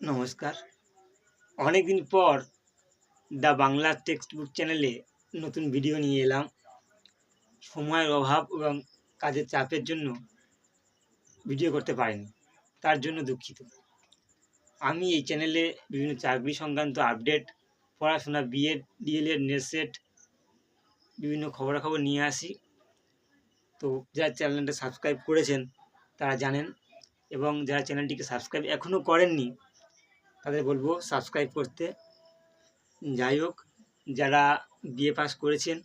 নমস্কার। অনেকদিন পর দ্য বাংলা টেক্সট বুক চ্যানেলে নতুন ভিডিও নিয়ে এলাম। সময়ের অভাব এবং কাজের চাপের জন্য ভিডিও করতে পারিনি, তার জন্য দুঃখিত। আমি এই চ্যানেলে বিভিন্ন চাকরি সংক্রান্ত আপডেট, পড়াশোনা, বিএড, ডিএলএড, নেট সেট, বিভিন্ন খবরাখবর নিয়ে আসি। তো যারা চ্যানেলটা সাবস্ক্রাইব করেছেন তারা জানেন, এবং যারা চ্যানেলটিকে সাবস্ক্রাইব এখনও করেননি তাদের বলবো সাবস্ক্রাইব করতে। যাই হোক, যারা বিএ পাস করেছেন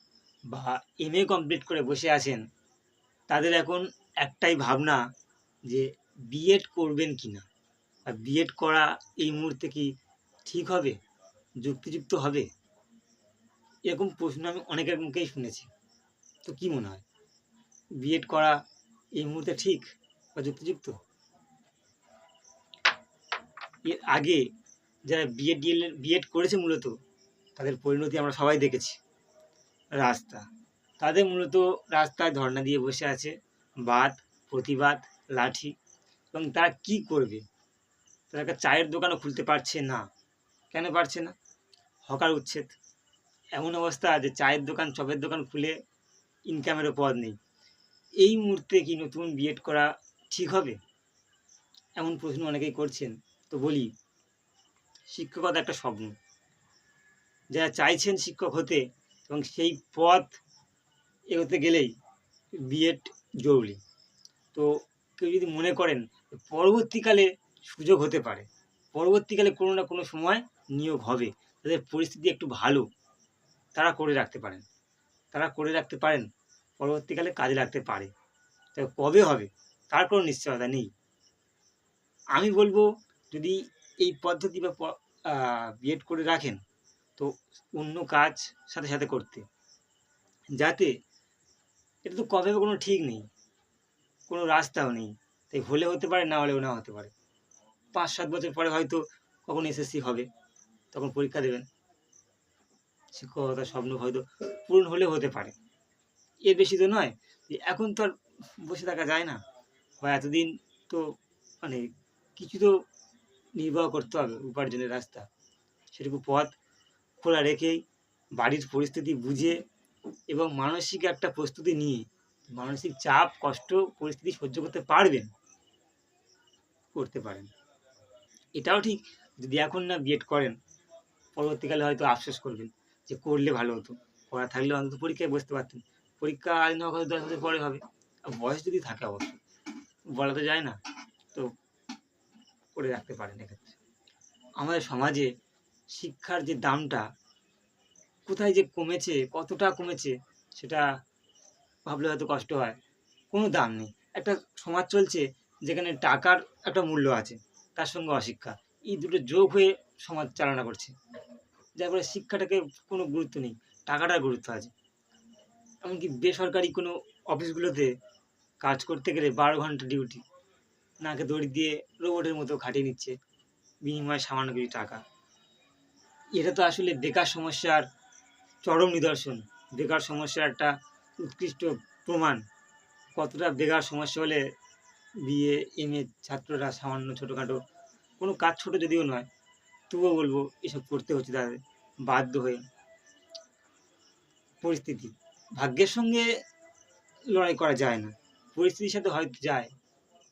বা এমএ কমপ্লিট করে বসে আছেন তাদের এখন একটাই ভাবনা যে বিএড করবেন কি না, আর বিএড করা এই মুহূর্তে কি ঠিক হবে, যুক্তিযুক্ত হবে? এরকম প্রশ্ন আমি অনেকের মুখেই শুনেছি। তো কি মনে হয়, বিএড করা এই মুহূর্তে ঠিক বা যুক্তিযুক্ত? এর আগে যারা বিএড করেছে মূলত তাদের পরিণতি আমরা সবাই দেখেছি। তাদের মূলত রাস্তায় ধর্ণা দিয়ে বসে আছে, বাদ, প্রতিবাদ, লাঠি। এবং তারা কি করবে? তারা একটা চায়ের দোকানও খুলতে পারছে না। কেন পারছে না? হকার উচ্ছেদ। এমন অবস্থা যে চায়ের দোকান, চপের দোকান খুলে ইনকামেরও পথ নেই। এই মুহূর্তে কি নতুন বিএড করা ঠিক হবে? এমন প্রশ্ন অনেকেই করছেন। তো বলি, শিক্ষকতা একটা স্বপ্ন। যারা চাইছেন শিক্ষক হতে এবং সেই পথ এগোতে গেলেই বিএড জরুরি। তো কেউ যদি মনে করেন পরবর্তীকালে সুযোগ হতে পারে, পরবর্তীকালে কোনো না কোনো সময় নিয়োগ হবে, তাদের পরিস্থিতি একটু ভালো, তারা করে রাখতে পারেন, পরবর্তীকালে কাজে লাগতে পারে। তবে কবে হবে তার কোনো নিশ্চয়তা নেই। আমি বলবো, যদি এই পদ্ধতি বা বিএড করে রাখেন তো অন্য কাজ সাথে সাথে করতে, যাতে এটা তো কবে হবে কোনো ঠিক নেই, কোনো রাস্তাও নেই। তাই হলে হতে পারে, না হলেও না হতে পারে। 5-7 বছর পরে হয়তো কখন এসএসসি হবে, তখন পরীক্ষা দেবেন, শিক্ষকতার স্বপ্ন হয়তো পূরণ হলেও হতে পারে। এর বেশি তো নয়। এখন তো আর বসে থাকা যায় না, বা এতদিন তো মানে কিছু তো নির্বাহ করতে হবে উপার্জনের রাস্তা। সেটুকু পথ খোলা রেখেই, বাড়ির পরিস্থিতি বুঝে এবং মানসিক একটা প্রস্তুতি নিয়ে, মানসিক চাপ, কষ্ট, পরিস্থিতি সহ্য করতে পারবেন, করতে পারেন। এটাও ঠিক, যদি এখন না বিএড করেন পরবর্তীকালে হয়তো আফসোস করবেন যে করলে ভালো হতো, করা থাকলে অন্তত পরীক্ষায় বসতে পারতেন। পরীক্ষা আজ না হয়তো 10 বছর পরে হবে, আর বয়স যদি থাকে অবশ্য, বলা তো যায় না। তো করে রাখতে পারেন এক্ষেত্রে। আমাদের সমাজে শিক্ষার যে দামটা কোথায় যে কমেছে, কতটা কমেছে, সেটা ভাবলে হয়তো কষ্ট হয়। কোনো দাম নেই। একটা সমাজ চলছে যেখানে টাকার একটা মূল্য আছে, তার সঙ্গে অশিক্ষা, এই দুটো যোগ হয়ে সমাজ চালনা করছে। যার ফলে শিক্ষাটাকে কোনো গুরুত্ব নেই, টাকাটার গুরুত্ব আছে। এমনকি বেসরকারি কোনো অফিসগুলোতে কাজ করতে গেলে 12 ঘন্টা ডিউটি, নাকে দড়ি দিয়ে রোবটের মতো খাটিয়ে নিচ্ছে, বিনিময়ে সামান্য কিছু টাকা। এটা তো আসলে বেকার সমস্যার চরম নিদর্শন, বেকার সমস্যার একটা উৎকৃষ্ট প্রমাণ। কতটা বেকার সমস্যা হলে বিএ, এমএ ছাত্ররা সামান্য ছোটোখাটো কোনো কাজ, ছোটো যদিও নয়, তবুও বলবো এসব করতে হচ্ছে তাদের বাধ্য হয়ে। পরিস্থিতি, ভাগ্যের সঙ্গে লড়াই করা যায় না, পরিস্থিতির সাথে হয়তো যায়।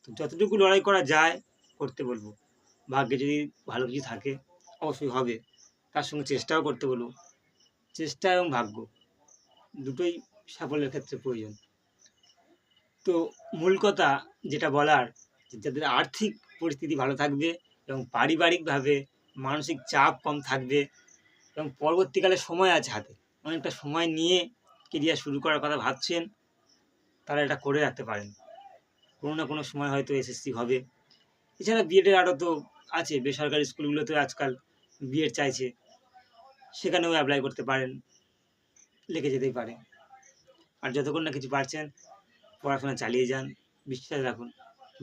তো যতটুকু লড়াই করা যায় করতে বলবো। ভাগ্যে যদি ভালো কিছু থাকে অবশ্যই হবে, তার সঙ্গে চেষ্টাও করতে বলবো। চেষ্টা এবং ভাগ্য দুটোই সাফল্যের ক্ষেত্রে প্রয়োজন। তো মূল কথা যেটা বলার, যাদের আর্থিক পরিস্থিতি ভালো থাকবে এবং পারিবারিকভাবে মানসিক চাপ কম থাকবে এবং পরবর্তীকালে সময় আছে হাতে, অনেকটা সময় নিয়ে কেরিয়ার শুরু করার কথা ভাবছেন, তারা এটা করে রাখতে পারেন। কোনো না কোনো সময় হয়তো এসএসসি হবে। এছাড়া বিএডের আরও তো আছে, বেসরকারি স্কুলগুলোতেও আজকাল বিএড চাইছে, সেখানেও অ্যাপ্লাই করতে পারেন, লেগে যেতেই পারে। আর যতক্ষণ না কিছু পারছেন, পড়াশোনা চালিয়ে যান, বিশ্বাস রাখুন,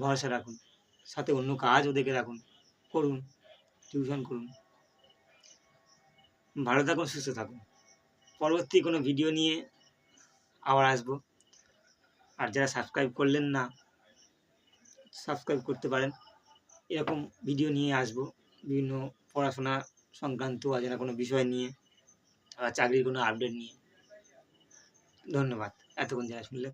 ভরসা রাখুন, সাথে অন্য কাজও দেখে রাখুন, করুন, টিউশন করুন। ভালো থাকুন, সুস্থ থাকুন। পরবর্তী কোনো ভিডিও নিয়ে আবার আসবো। আর যারা সাবস্ক্রাইব করলেন না, সাবস্ক্রাইব করতে পারেন। এরকম ভিডিও নিয়ে আসবো বিভিন্ন পড়াশোনা সংক্রান্ত অজানা কোনো বিষয় নিয়ে বা চাকরির কোনো আপডেট নিয়ে। ধন্যবাদ এতক্ষণ যারা শুনলেন।